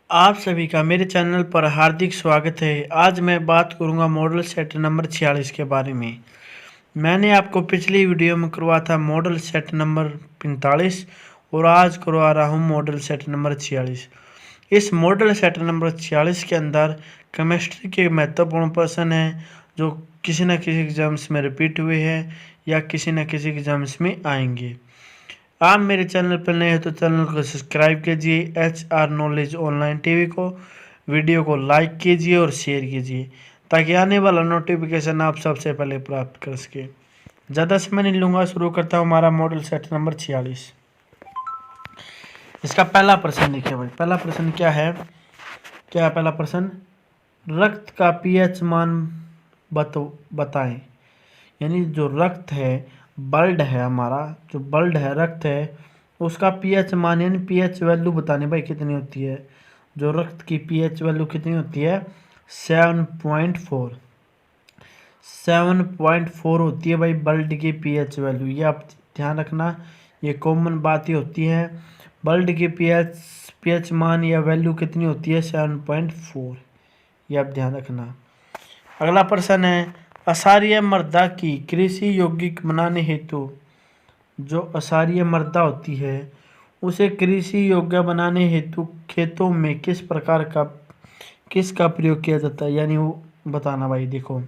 आप सभी का मेरे चैनल पर हार्दिक स्वागत है। आज मैं बात करूंगा मॉडल सेट नंबर 46 के बारे में। मैंने आपको पिछली वीडियो में करवा था मॉडल सेट नंबर 45 और आज करवा रहा हूं मॉडल सेट नंबर 46। इस मॉडल सेट नंबर 46 के अंदर केमिस्ट्री के महत्वपूर्ण प्रश्न हैं जो किसी न किसी एग्जाम्स में रिपीट हुए हैं या किसी न किसी एग्जाम्स में आएंगे। आप मेरे चैनल पर नए हैं तो चैनल को सब्सक्राइब कीजिए, HR नॉलेज ऑनलाइन टीवी को। वीडियो को लाइक कीजिए और शेयर कीजिए ताकि आने वाला नोटिफिकेशन आप सबसे पहले प्राप्त कर सके। ज़्यादा समय नहीं लूँगा, शुरू करता हूँ हमारा मॉडल सेट नंबर 46। इसका पहला प्रश्न देखिए भाई। पहला प्रश्न क्या है पहला प्रश्न, रक्त का pH मान बताएं। यानी जो रक्त है, ब्लड है, हमारा जो ब्लड है, रक्त है, उसका pH मान यानी pH वैल्यू बताने भाई कितनी होती है। जो रक्त की pH वैल्यू कितनी होती है 7.4 होती है भाई ब्लड की pH वैल्यू। ये आप ध्यान रखना, ये कॉमन बात ही होती है। ब्लड की pH मान या वैल्यू कितनी होती है 7.4, ये आप ध्यान रखना। अगला प्रश्न है, असारीय मृदा की कृषि योग्य बनाने हेतु जो असारीय मृदा होती है उसे कृषि योग्य बनाने हेतु खेतों में किसका प्रयोग किया जाता है। यानी वो बताना भाई। देखो,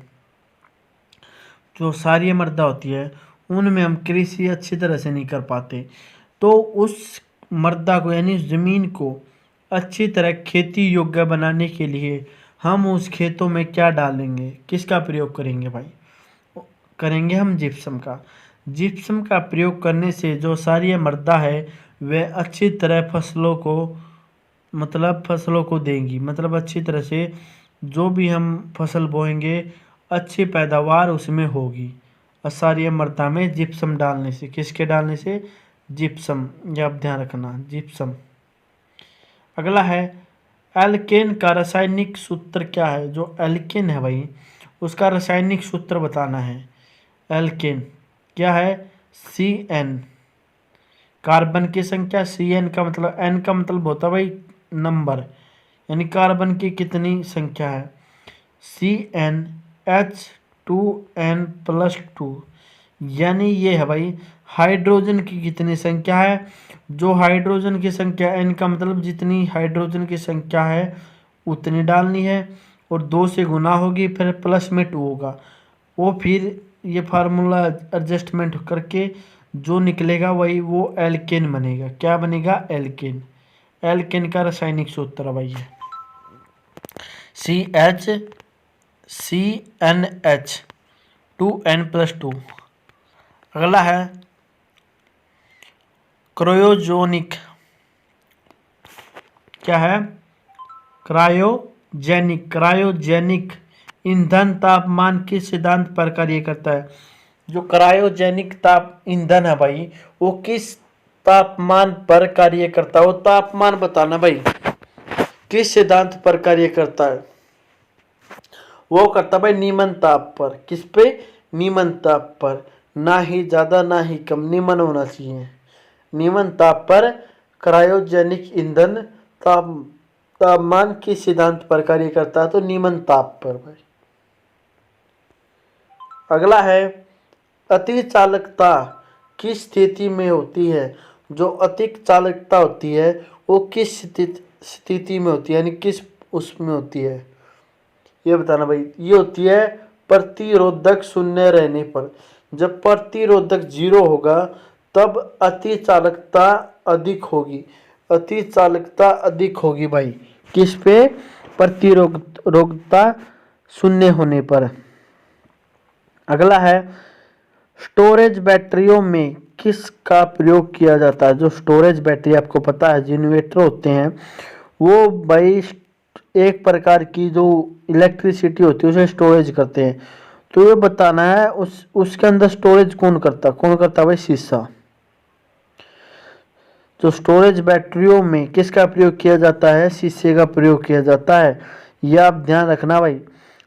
जो क्षारीय मृदा होती है उनमें हम कृषि अच्छी तरह से नहीं कर पाते, तो उस मृदा को यानी ज़मीन को अच्छी तरह खेती योग्य बनाने के लिए हम उस खेतों में क्या डालेंगे, किसका प्रयोग करेंगे भाई। करेंगे हम जिप्सम का। जिप्सम का प्रयोग करने से जो क्षारीय मृदा है वह अच्छी तरह फसलों को देंगी। मतलब अच्छी तरह से जो भी हम फसल बोएंगे अच्छी पैदावार उसमें होगी क्षारीय मृदा में जिप्सम डालने से। किसके डालने से? जिप्सम। ये आप ध्यान रखना, जिप्सम। अगला है, एल्केन का रासायनिक सूत्र क्या है। जो एल्केन है भाई उसका रासायनिक सूत्र बताना है। एल्केन क्या है? CN। कार्बन की संख्या CN का मतलब, N का मतलब होता है भाई नंबर, यानी कार्बन की कितनी संख्या है। CnH2n+2, यानी ये है भाई हाइड्रोजन की कितनी संख्या है। जो हाइड्रोजन की संख्या, N का मतलब जितनी हाइड्रोजन की संख्या है उतनी डालनी है और 2 से गुना होगी, फिर प्लस में 2 होगा। वो फिर ये फार्मूला एडजस्टमेंट करके जो निकलेगा वही वो एल्केन बनेगा। क्या बनेगा? एल्केन। एल्केन का रासायनिक सूत्र भाई है CnH2n+2। अगला है, क्रायोजेनिक क्या है? क्रायोजेनिक ईंधन तापमान किस सिद्धांत पर कार्य करता है। जो क्रायोजेनिक ईंधन है भाई वो किस तापमान पर कार्य करता है। वो तापमान बताना भाई, किस सिद्धांत पर कार्य करता है। वो करता भाई नीमन ताप पर। किस पे? नीमन ताप पर। ना ही ज़्यादा ना ही कम, नीमन होना चाहिए। नीमन ताप पर क्रायोजेनिक ईंधन तापमान किस सिद्धांत पर कार्य करता है, तो नीमन ताप पर भाई। अगला है, अति चालकता किस स्थिति में होती है। जो अधिक चालकता होती है वो किस स्थिति में होती है, यानी किस उसमें होती है, ये बताना भाई। ये होती है प्रतिरोधक शून्य रहने पर। जब प्रतिरोधक 0 होगा तब अति चालकता अधिक होगी। अति चालकता अधिक होगी भाई किस पे? प्रतिरोधकता 0 होने पर। अगला है, स्टोरेज बैटरियों में किसका प्रयोग किया जाता है। जो स्टोरेज बैटरी आपको पता है जनरेटर होते हैं वो भाई एक प्रकार की जो इलेक्ट्रिसिटी होती है उसे स्टोरेज करते हैं। तो ये बताना है उसके अंदर स्टोरेज कौन करता भाई? शीशा। तो स्टोरेज बैटरियों में किसका प्रयोग किया जाता है? शीशे का प्रयोग किया जाता है। यह आप ध्यान रखना भाई,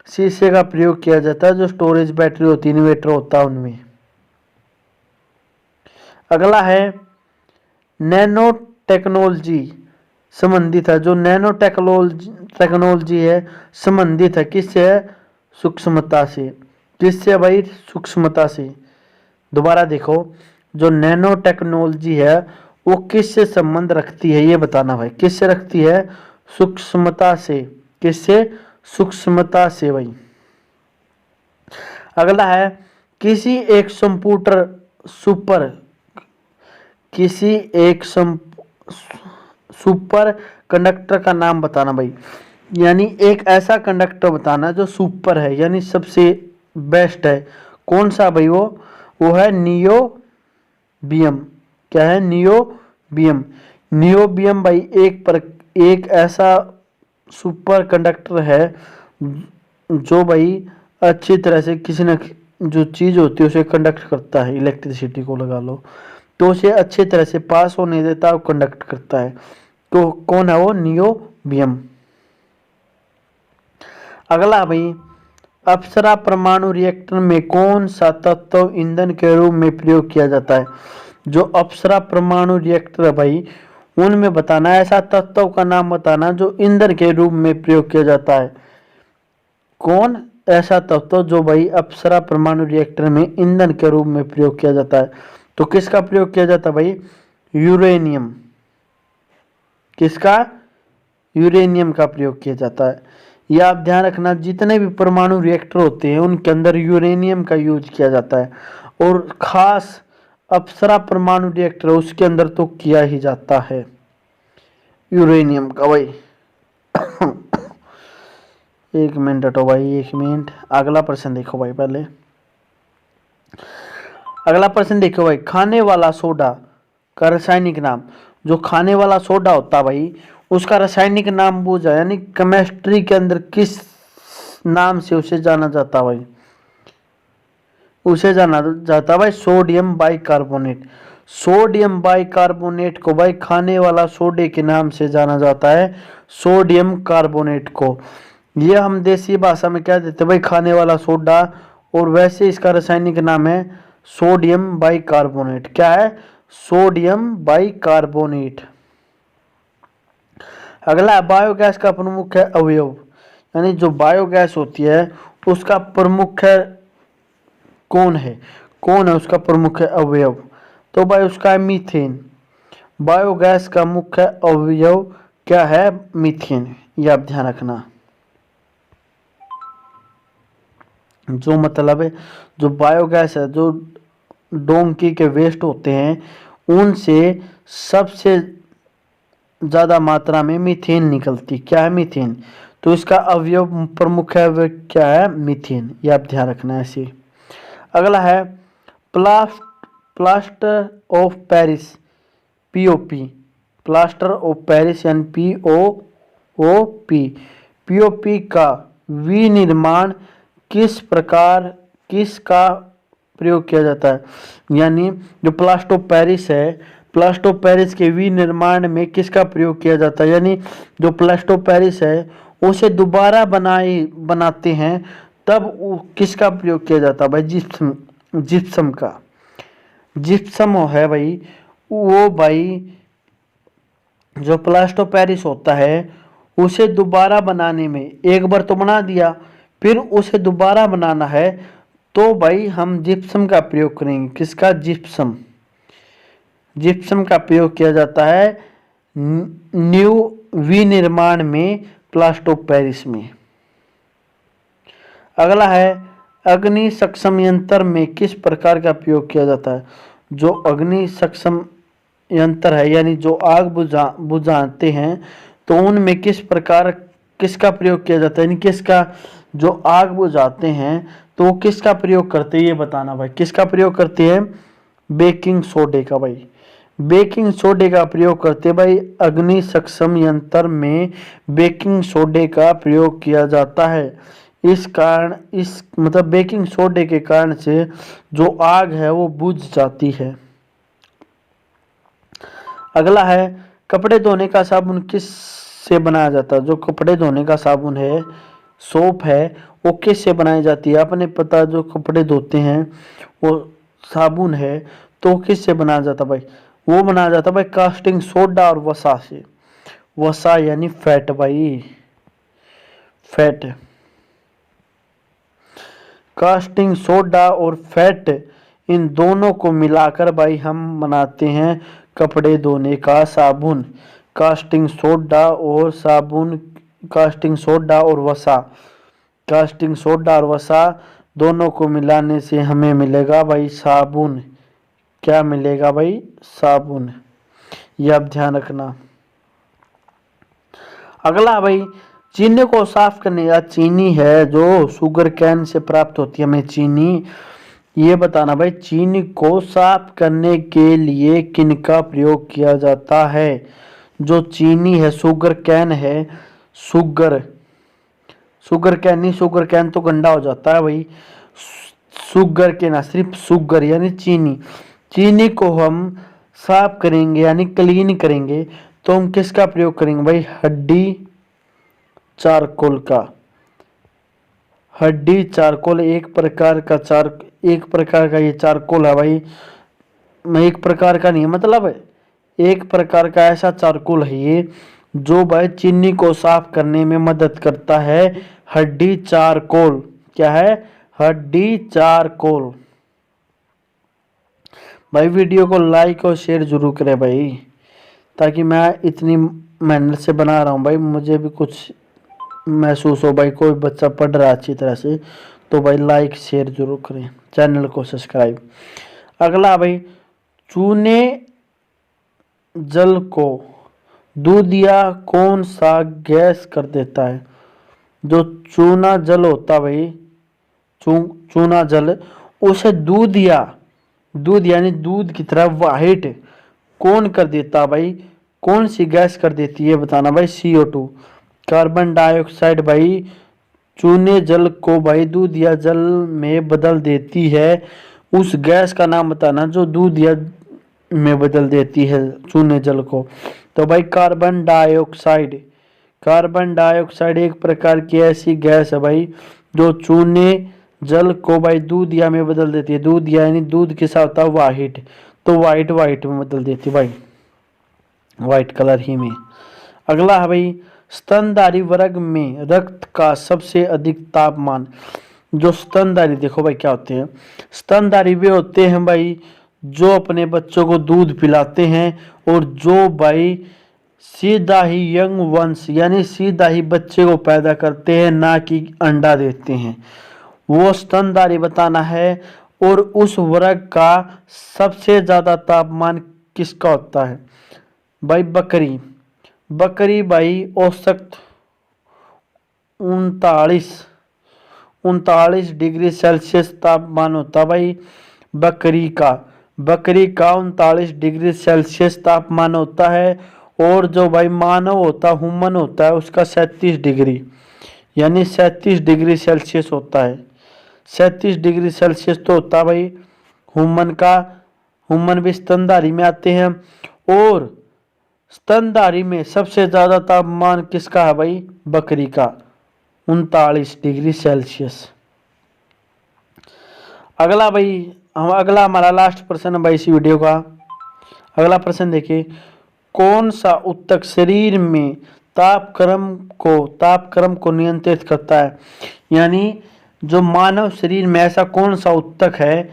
शीशे का प्रयोग किया जाता है जो स्टोरेज बैटरी होती है, इन्वर्टर होता है उनमें। अगला है, नैनो टेक्नोलॉजी संबंधित है। जो नैनो टेक्नोलॉजी है संबंधित है किससे है? सूक्ष्मता से। किससे भाई? सूक्ष्मता से। दोबारा देखो, जो नैनो टेक्नोलॉजी है वो किससे संबंध रखती है ये बताना भाई। किससे रखती है? सूक्ष्मता से। किससे? सूक्ष्मता से भाई। अगला है किसी एक सुपर कंडक्टर का नाम बताना भाई। यानी एक ऐसा कंडक्टर बताना जो सुपर है, यानी सबसे बेस्ट है। कौन सा भाई? वो है नियोबियम। क्या है? नियोबियम। नियोबियम भाई एक ऐसा सुपर कंडक्टर है जो भाई अच्छी तरह से किसी न जो चीज़ होती है उसे कंडक्ट करता है। इलेक्ट्रिसिटी को लगा लो तो उसे अच्छी तरह से पास होने देता है और कंडक्ट करता है। तो कौन है वो? नियोबियम। अगला भाई, अप्सरा परमाणु रिएक्टर में कौन सा तत्व ईंधन के रूप में प्रयोग किया जाता है? जो अप्सरा परमाणु रिएक्टर है भाई उनमें बताना ऐसा तत्व का नाम बताना जो ईंधन के रूप में प्रयोग किया जाता है। कौन ऐसा तत्व जो भाई अप्सरा परमाणु रिएक्टर में ईंधन के रूप में प्रयोग किया जाता है? तो किसका प्रयोग किया जाता है भाई? यूरेनियम। किसका? यूरेनियम का प्रयोग किया जाता है। यह आप ध्यान रखना, जितने भी परमाणु रिएक्टर होते हैं उनके अंदर यूरेनियम का यूज किया जाता है और खास अप्सरा परमाणु रिएक्टर उसके अंदर तो किया ही जाता है यूरेनियम का भाई। एक मिनट हटो भाई, एक मिनट। अगला प्रश्न देखो भाई। पहले अगला प्रश्न देखो भाई, खाने वाला सोडा का रासायनिक नाम। जो खाने वाला सोडा होता है भाई उसका रासायनिक नाम पूछा, यानी केमिस्ट्री के अंदर किस नाम से उसे जाना जाता है भाई? उसे जाना जाता है भाई सोडियम बाइकार्बोनेट। सोडियम बाइकार्बोनेट को भाई खाने वाला सोडे के नाम से जाना जाता है, सोडियम कार्बोनेट को। ये हम देसी भाषा में क्या देते हैं भाई? खाने वाला सोडा। और वैसे इसका रासायनिक नाम है सोडियम बाइकार्बोनेट। क्या है? Sodium bicarbonate. अगला, बायोगैस का प्रमुख अवयव, यानी जो बायोगैस होती है उसका प्रमुख कौन है? कौन है उसका प्रमुख अवयव? तो भाई उसका है मीथेन। बायोगैस का मुख्य अवयव क्या है? मीथेन। ये आप ध्यान रखना। जो मतलब है जो बायोगैस है, जो डोंकी के वेस्ट होते हैं उनसे सबसे ज़्यादा मात्रा में मीथेन निकलती। क्या है? मीथेन। तो इसका अवयव प्रमुख अवयव क्या है? मीथेन। ये आप ध्यान रखना ऐसे। अगला है plaster of Paris, POP. Plaster of Paris यानी पीओपी। पीओपी का विनिर्माण किसका प्रयोग किया जाता है? यानी जो प्लास्टर ऑफ पेरिस है, प्लास्टर ऑफ पेरिस के विनिर्माण में किसका प्रयोग किया जाता है? यानी जो प्लास्टर ऑफ पेरिस है उसे दोबारा बनाते हैं तब किसका प्रयोग किया जाता है भाई? जिप्सम का। जिप्सम है भाई वो भाई जो प्लास्टर ऑफ पेरिस होता है उसे दोबारा बनाने में, एक बार तो बना दिया फिर उसे दोबारा बनाना है तो भाई हम जिप्सम का प्रयोग करेंगे। किसका? जिप्सम। जिप्सम का प्रयोग किया जाता है न्यू विनिर्माण में, प्लास्टर ऑफ पेरिस में। अगला है अग्नि सक्षम यंत्र में किस प्रकार का प्रयोग किया जाता है? जो अग्नि सक्षम यंत्र है यानी जो आग बुझाते हैं तो उनमें किसका प्रयोग किया जाता है? यानी किसका, जो आग बुझाते हैं तो किसका प्रयोग करते हैं ये बताना भाई। किसका प्रयोग करते हैं? बेकिंग सोडे का भाई। बेकिंग सोडे का प्रयोग करते हैं भाई। अग्नि सक्षम यंत्र में बेकिंग सोडे का प्रयोग किया जाता है। इस मतलब बेकिंग सोडे के कारण से जो आग है वो बुझ जाती है। अगला है कपड़े धोने का साबुन किस से बनाया जाता है? जो कपड़े धोने का साबुन है, सोप है, वो किस से बनाई जाती है? आपने पता जो कपड़े धोते हैं वो साबुन है तो किस से बनाया जाता भाई? वो बनाया जाता भाई कास्टिंग सोडा और वसा से। वसा यानी फैट भाई, फैट। कास्टिंग सोडा और फैट, इन दोनों को मिलाकर भाई हम बनाते हैं कपड़े धोने का साबुन। कास्टिंग सोडा और साबुन, कास्टिंग सोडा और वसा, कास्टिंग सोडा और वसा दोनों को मिलाने से हमें मिलेगा भाई साबुन। क्या मिलेगा भाई? साबुन। ये आप ध्यान रखना। अगला भाई, चीनी को साफ करने का, चीनी है जो शुगर कैन से प्राप्त होती है हमें चीनी, ये बताना भाई चीनी को साफ करने के लिए किनका प्रयोग किया जाता है। जो चीनी है, शुगर कैन है, शुगर कैन नहीं, शुगर कैन तो गंदा हो जाता है भाई। शुगर के ना, सिर्फ शुगर यानी चीनी, चीनी को हम साफ करेंगे यानी क्लीन करेंगे तो हम किसका प्रयोग करेंगे भाई? हड्डी चारकोल का। हड्डी चारकोल एक प्रकार का ये चारकोल है भाई, एक प्रकार का नहीं, मतलब एक प्रकार का ऐसा चारकोल है ये जो भाई चीनी को साफ करने में मदद करता है। हड्डी चारकोल। क्या है? हड्डी चारकोल। भाई वीडियो को लाइक और शेयर जरूर करें भाई, ताकि मैं इतनी मेहनत से बना रहा हूँ भाई, मुझे भी कुछ महसूस हो भाई, कोई बच्चा पढ़ रहा है अच्छी तरह से, तो भाई लाइक शेयर जरूर करें, चैनल को सब्सक्राइब। अगला भाई, चूने जल को दूधिया कौन सा गैस कर देता है? जो चूना जल होता भाई, चूना जल, उसे दूध यानी दूध की तरह वाइट कौन कर देता भाई? कौन सी गैस कर देती है बताना भाई? CO2, कार्बन डाइऑक्साइड भाई चूने जल को भाई दूध या जल में बदल देती है। उस गैस का नाम बताना जो दूध या में बदल देती है चूने जल को। तो भाई कार्बन डाइऑक्साइड। कार्बन डाइऑक्साइड एक प्रकार की ऐसी गैस है भाई जो चूने जल को भाई दूध या में बदल देती है। दूध यानी दूध के साथ होता है वाइट, तो वाइट में बदल देती है भाई, वाइट कलर ही में। अगला है भाई, स्तनधारी वर्ग में रक्त का सबसे अधिक तापमान। जो स्तनधारी, देखो भाई क्या होते हैं स्तनधारी? वे होते हैं भाई जो अपने बच्चों को दूध पिलाते हैं और जो भाई सीधा ही यंग वंश यानी सीधा ही बच्चे को पैदा करते हैं, ना कि अंडा देते हैं, वो स्तनधारी बताना है। और उस वर्ग का सबसे ज्यादा तापमान किसका होता है भाई? बकरी भाई औसत 39 डिग्री सेल्सियस तापमान होता भाई बकरी का 39 डिग्री सेल्सियस तापमान होता है। और जो भाई मानव होता, ह्यूमन होता है, उसका 37 डिग्री यानी 37 डिग्री सेल्सियस होता है। 37 डिग्री सेल्सियस तो होता है भाई ह्यूमन का। ह्यूमन भी स्तनधारी में आते हैं। और स्तनधारी में सबसे ज्यादा तापमान किसका है भाई? बकरी का, 39 डिग्री सेल्सियस। अगला हमारा लास्ट प्रश्न है भाई इसी वीडियो का। अगला प्रश्न देखिए, कौन सा ऊतक शरीर में तापक्रम को नियंत्रित करता है? यानी जो मानव शरीर में ऐसा कौन सा ऊतक है,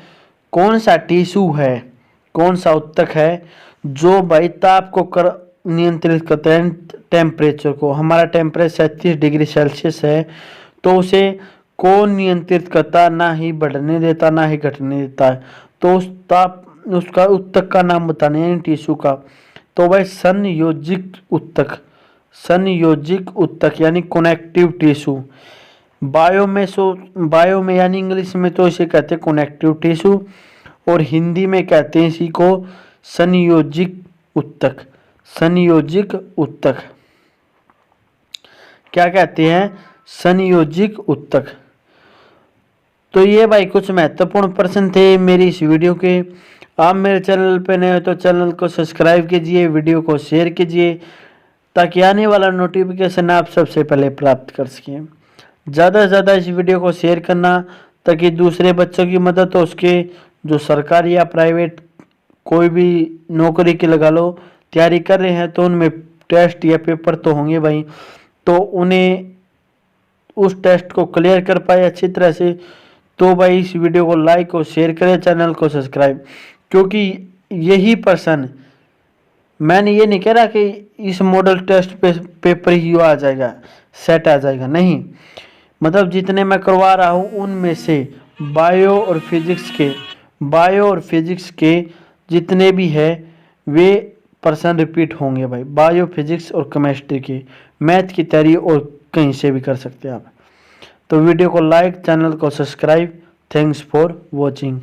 कौन सा टिश्यू है, कौन सा ऊतक है जो भाई ताप को नियंत्रित करता है, टेम्परेचर को? हमारा टेम्परेचर 37 डिग्री सेल्सियस है, तो उसे कौन नियंत्रित करता? ना ही बढ़ने देता ना ही घटने देता है। तो उसका ऊतक का नाम बताने हैं टिश्यू का। तो भाई संयोजिक ऊतक यानी कनेक्टिव टिश्यू। बायो में यानी इंग्लिश में तो इसे कहते हैं कनेक्टिव टिश्यू, और हिंदी में कहते हैं इसी को संयोजिक ऊतक। क्या कहते हैं? संयोजिक ऊतक। तो ये भाई कुछ महत्वपूर्ण प्रश्न थे मेरी इस वीडियो के। आप मेरे चैनल पे नए हो तो चैनल को सब्सक्राइब कीजिए, वीडियो को शेयर कीजिए, ताकि आने वाला नोटिफिकेशन आप सबसे पहले प्राप्त कर सकें। ज़्यादा से ज़्यादा इस वीडियो को शेयर करना ताकि दूसरे बच्चों की मदद हो सके जो सरकारी या प्राइवेट कोई भी नौकरी की लगा लो तैयारी कर रहे हैं, तो उनमें टेस्ट या पेपर तो होंगे भाई, तो उन्हें उस टेस्ट को क्लियर कर पाए अच्छी तरह से, तो भाई इस वीडियो को लाइक और शेयर करें, चैनल को सब्सक्राइब। क्योंकि यही पर्सन, मैंने ये नहीं कह रहा कि इस मॉडल टेस्ट पेपर ही आ जाएगा, सेट आ जाएगा, नहीं। मतलब जितने मैं करवा रहा हूँ उनमें से बायो और फिजिक्स के जितने भी है वे पर्सन रिपीट होंगे भाई। बायो, फिजिक्स और केमिस्ट्री के, मैथ की तैयारी और कहीं से भी कर सकते हैं आप। तो वीडियो को लाइक, चैनल को सब्सक्राइब। Thanks for watching.